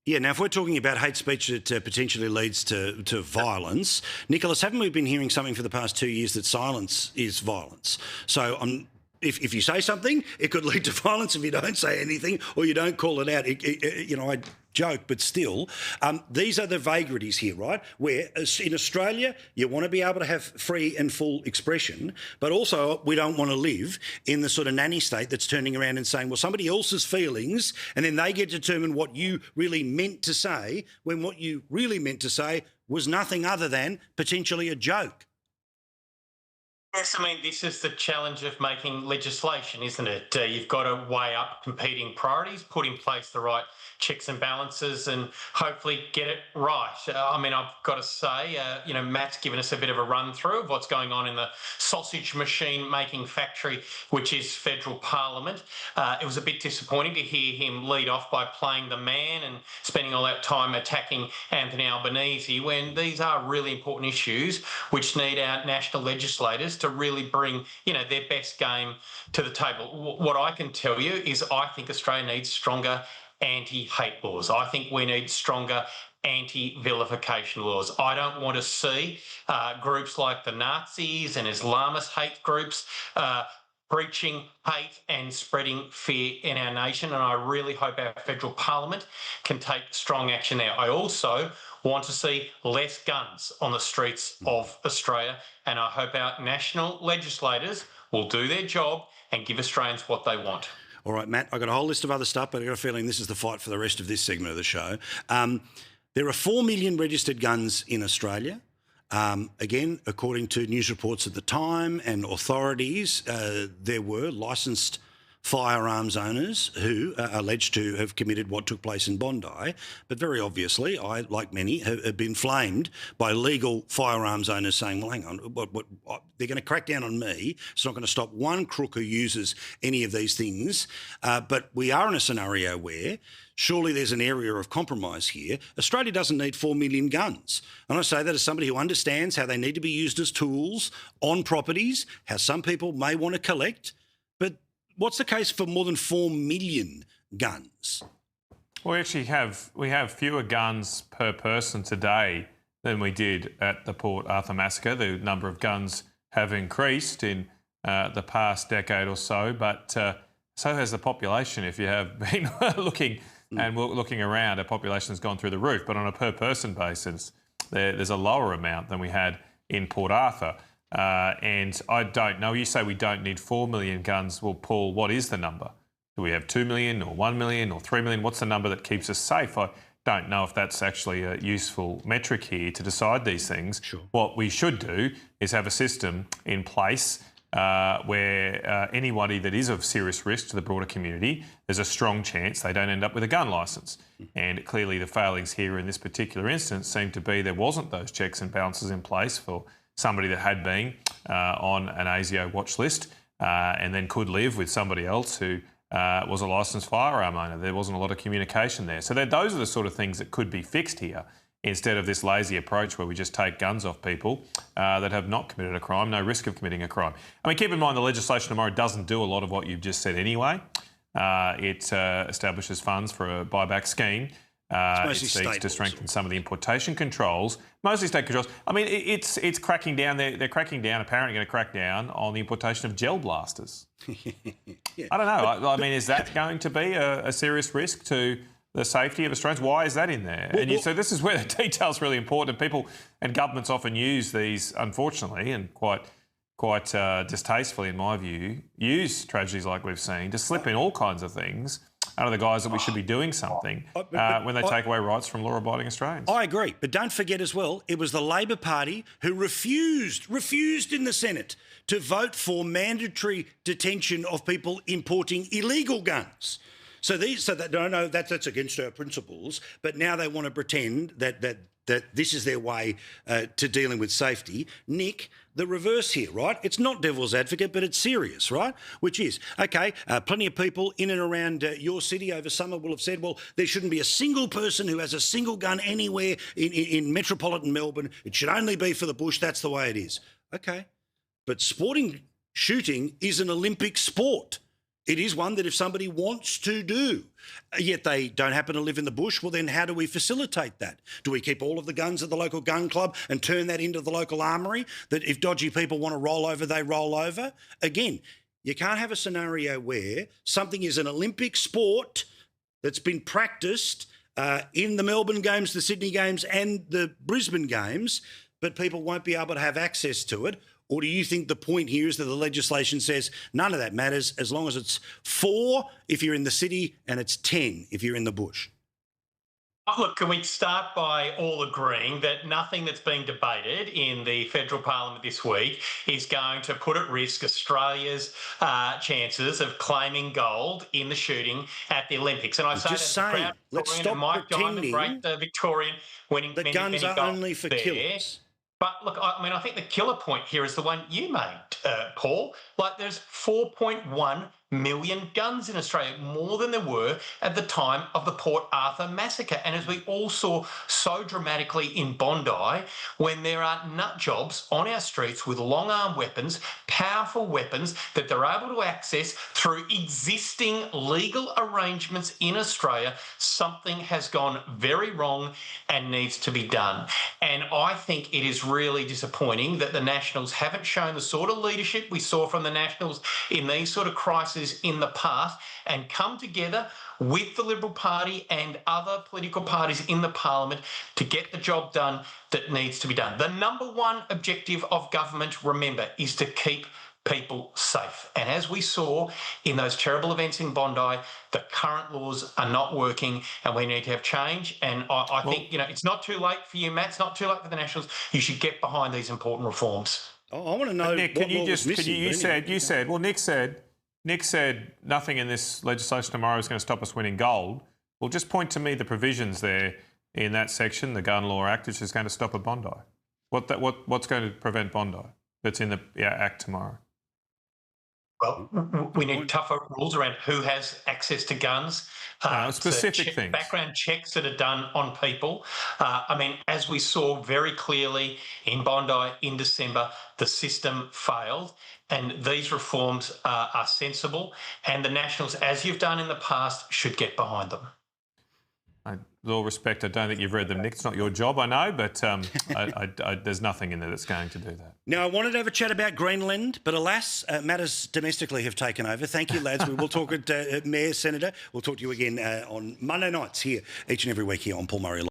Yeah, now if we're talking about hate speech that potentially leads to violence, Nicholas, haven't we been hearing something for the past 2 years that silence is violence? So if you say something, it could lead to violence. If you don't say anything or you don't call it out, I joke, but still, these are the vagaries here, right? Where in Australia, you want to be able to have free and full expression, but also we don't want to live in the sort of nanny state that's turning around and saying, well, somebody else's feelings, and then they get to determine what you really meant to say, when what you really meant to say was nothing other than potentially a joke. Yes, I mean, this is the challenge of making legislation, isn't it? You've got to weigh up competing priorities, put in place the right checks and balances, and hopefully get it right. I mean, I've got to say, Matt's given us a bit of a run through of what's going on in the sausage machine making factory, which is federal parliament. It was a bit disappointing to hear him lead off by playing the man and spending all that time attacking Anthony Albanese, when these are really important issues which need our national legislators to really bring, their best game to the table. What I can tell you is I think Australia needs stronger anti-hate laws. I think we need stronger anti-vilification laws. I don't want to see groups like the Nazis and Islamist hate groups preaching hate and spreading fear in our nation, and I really hope our federal parliament can take strong action there. I also want to see less guns on the streets of Australia, and I hope our national legislators will do their job and give Australians what they want. All right, Matt, I've got a whole list of other stuff, but I've got a feeling this is the fight for the rest of this segment of the show. There are 4 million registered guns in Australia. Again, according to news reports at the time and authorities, there were licensed firearms owners who are alleged to have committed what took place in Bondi. But very obviously, I, like many, have been flamed by legal firearms owners saying, well, hang on, they're going to crack down on me. It's not going to stop one crook who uses any of these things. But we are in a scenario where surely there's an area of compromise here. Australia doesn't need 4 million guns. And I say that as somebody who understands how they need to be used as tools on properties, how some people may want to collect. But what's the case for more than 4 million guns? Well, we actually have fewer guns per person today than we did at the Port Arthur massacre. The number of guns have increased in the past decade or so, but so has the population. If you have been looking around, our population has gone through the roof. But on a per-person basis, there's a lower amount than we had in Port Arthur. And I don't know. You say we don't need 4 million guns. Well, Paul, what is the number? Do we have 2 million or 1 million or 3 million? What's the number that keeps us safe? I don't know if that's actually a useful metric here to decide these things. Sure. What we should do is have a system in place where anybody that is of serious risk to the broader community, there's a strong chance they don't end up with a gun licence. And clearly the failings here in this particular instance seem to be there wasn't those checks and balances in place for somebody that had been on an ASIO watch list and then could live with somebody else who was a licensed firearm owner. There wasn't a lot of communication there. So those are the sort of things that could be fixed here, instead of this lazy approach where we just take guns off people that have not committed a crime, no risk of committing a crime. I mean, keep in mind the legislation tomorrow doesn't do a lot of what you've just said anyway. It establishes funds for a buyback scheme. It seeks to strengthen some of the importation controls, mostly state controls. I mean, it's cracking down. They're cracking down, apparently going to crack down on the importation of gel blasters. Yeah. I don't know. I mean, is that going to be a serious risk to the safety of Australians? Why is that in there? So this is where the detail's really important. People and governments often use these, unfortunately, and quite distastefully, in my view, use tragedies like we've seen to slip in all kinds of things under the guise that we should be doing something when they take away rights from law-abiding Australians. I agree, but don't forget as well, it was the Labor Party who refused in the Senate to vote for mandatory detention of people importing illegal guns. That's against our principles, but now they want to pretend that this is their way to dealing with safety. Nick, the reverse here, right? It's not devil's advocate, but it's serious, right? Which is, okay, plenty of people in and around your city over summer will have said, well, there shouldn't be a single person who has a single gun anywhere in metropolitan Melbourne. It should only be for the bush. That's the way it is. Okay, but sporting shooting is an Olympic sport. It is one that if somebody wants to do, yet they don't happen to live in the bush, well, then how do we facilitate that? Do we keep all of the guns at the local gun club and turn that into the local armoury, that if dodgy people want to roll over, they roll over? Again, you can't have a scenario where something is an Olympic sport that's been practiced in the Melbourne Games, the Sydney Games and the Brisbane Games, but people won't be able to have access to it. Or do you think the point here is that the legislation says none of that matters as long as it's 4 if you're in the city and it's 10 if you're in the bush? Oh, look, can we start by all agreeing that nothing that's being debated in the federal parliament this week is going to put at risk Australia's chances of claiming gold in the shooting at the Olympics? And I say Just that saying, let's stop Mike Diamond, pretending great Victorian, winning that many, guns many are gold only for there. killers. But look, I think the killer point here is the one you made, Paul. Like, there's 4.1 million guns in Australia, more than there were at the time of the Port Arthur massacre. And as we all saw so dramatically in Bondi, when there are nut jobs on our streets with long-arm weapons, powerful weapons that they're able to access through existing legal arrangements in Australia, something has gone very wrong and needs to be done. And I think it is really disappointing that the Nationals haven't shown the sort of leadership we saw from the Nationals in these sort of crises in the past and come together with the Liberal Party and other political parties in the Parliament to get the job done that needs to be done. The number one objective of government, remember, is to keep people safe. And as we saw in those terrible events in Bondi, the current laws are not working and we need to have change. And I think, it's not too late for you, Matt. It's not too late for the Nationals. You should get behind these important reforms. I want to know, Nick, what law was missing. Nick said nothing in this legislation tomorrow is going to stop us winning gold. Well, just point to me the provisions there in that section, the Gun Law Act, which is going to stop a Bondi. What's going to prevent Bondi that's in the Act tomorrow? Well, we need tougher rules around who has access to guns. Specific things. Background checks that are done on people. As we saw very clearly in Bondi in December, the system failed. And these reforms are sensible. And the Nationals, as you've done in the past, should get behind them. With all respect, I don't think you've read them, Nick. It's not your job, I know, but there's nothing in there that's going to do that. Now, I wanted to have a chat about Greenland, but alas, matters domestically have taken over. Thank you, lads. We will talk at Mayor, Senator. We'll talk to you again on Monday nights here, each and every week here on Paul Murray.